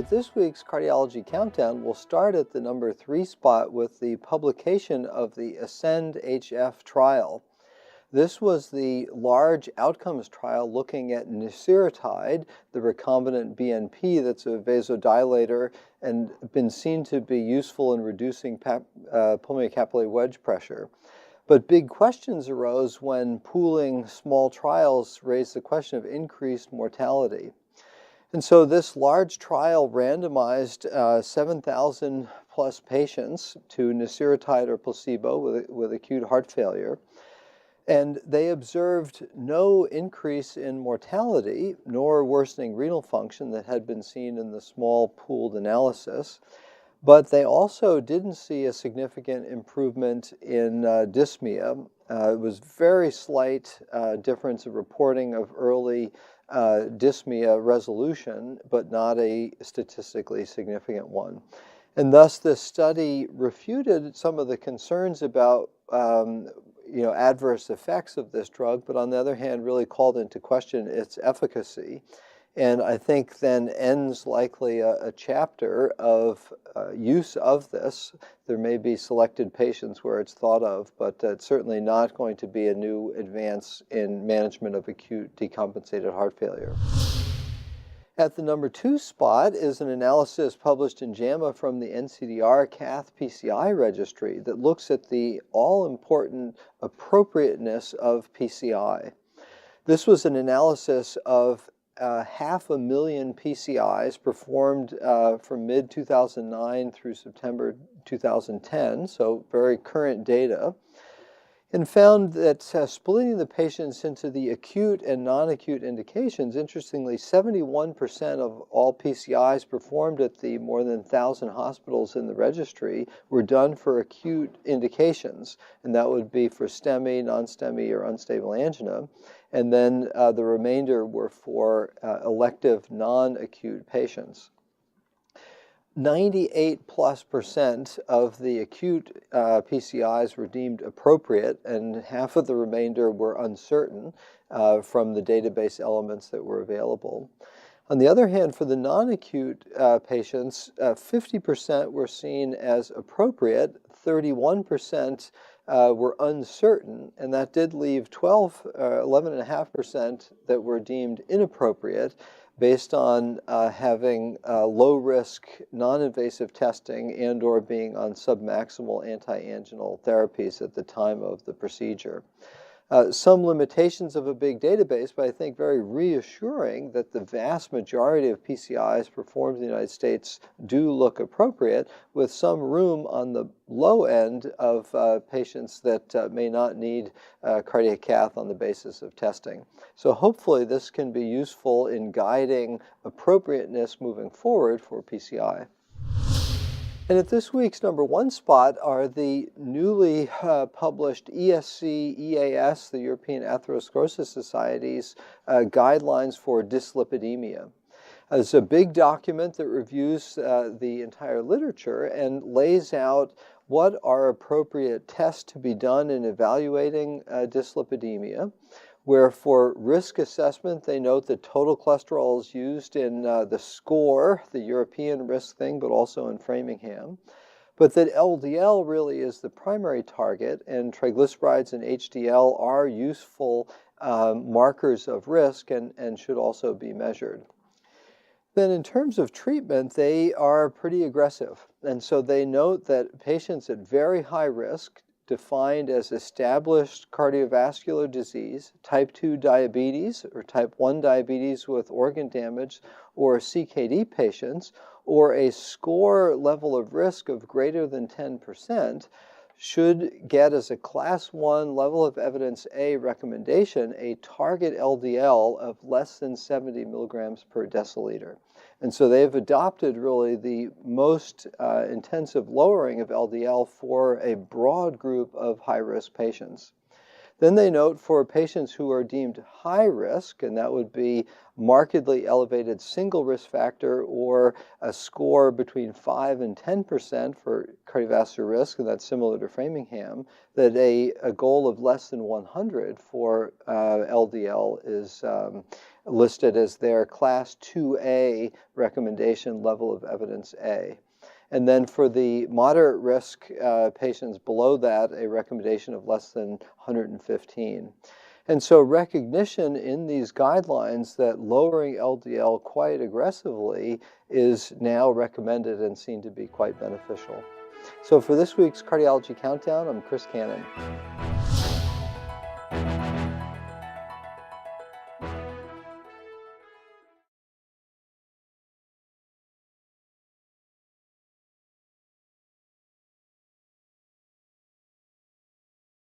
With this week's Cardiology Countdown, we'll start at the number 3 spot with the publication of the ASCEND-HF trial. This was the large outcomes trial looking at Nesiritide, the recombinant BNP that's a vasodilator and been seen to be useful in reducing pulmonary capillary wedge pressure. But big questions arose when pooling small trials raised the question of increased mortality. And so this large trial randomized 7,000 plus patients to Nesiritide or placebo with acute heart failure. And they observed no increase in mortality nor worsening renal function that had been seen in the small pooled analysis. But they also didn't see a significant improvement in dyspnea. It was very slight difference of reporting of early dyspnea resolution, but not a statistically significant one. And thus this study refuted some of the concerns about adverse effects of this drug, but on the other hand really called into question its efficacy. And I think then ends likely a chapter of use of this. There may be selected patients where it's thought of, but it's certainly not going to be a new advance in management of acute decompensated heart failure. At the number 2 spot is an analysis published in JAMA from the NCDR Cath PCI registry that looks at the all-important appropriateness of PCI. This was an analysis of 500,000 PCIs performed from mid-2009 through September 2010, so very current data, and found that splitting the patients into the acute and non-acute indications, interestingly, 71% of all PCIs performed at the more than 1,000 hospitals in the registry were done for acute indications, and that would be for STEMI, non-STEMI, or unstable angina. And then the remainder were for elective non-acute patients. 98+% of the acute PCIs were deemed appropriate, and half of the remainder were uncertain from the database elements that were available. On the other hand, for the non-acute patients, 50% were seen as appropriate, 31% were uncertain, and that did leave 11.5% that were deemed inappropriate based on having low-risk, non-invasive testing and or being on submaximal anti-anginal therapies at the time of the procedure. Some limitations of a big database, but I think very reassuring that the vast majority of PCIs performed in the United States do look appropriate, with some room on the low end of patients that may not need cardiac cath on the basis of testing. So hopefully this can be useful in guiding appropriateness moving forward for PCI. And at this week's number 1 spot are the newly published ESC, EAS, the European Atherosclerosis Society's guidelines for dyslipidemia. It's a big document that reviews the entire literature and lays out what are appropriate tests to be done in evaluating dyslipidemia, where for risk assessment, they note that total cholesterol is used in the SCORE, the European risk thing, but also in Framingham, but that LDL really is the primary target, and triglycerides and HDL are useful markers of risk and should also be measured. Then in terms of treatment, they are pretty aggressive, and so they note that patients at very high risk, defined as established cardiovascular disease, type 2 diabetes or type 1 diabetes with organ damage, or CKD patients, or a SCORE level of risk of greater than 10%, should get as a class 1 level of evidence A recommendation a target LDL of less than 70 milligrams per deciliter. And so they've adopted really the most intensive lowering of LDL for a broad group of high-risk patients. Then they note for patients who are deemed high risk, and that would be markedly elevated single risk factor or a score between 5 and 10% for cardiovascular risk, and that's similar to Framingham, that a goal of less than 100 for LDL is listed as their Class 2A recommendation level of evidence A. And then for the moderate risk patients below that, a recommendation of less than 115. And so recognition in these guidelines that lowering LDL quite aggressively is now recommended and seen to be quite beneficial. So for this week's Cardiology Countdown, I'm Chris Cannon.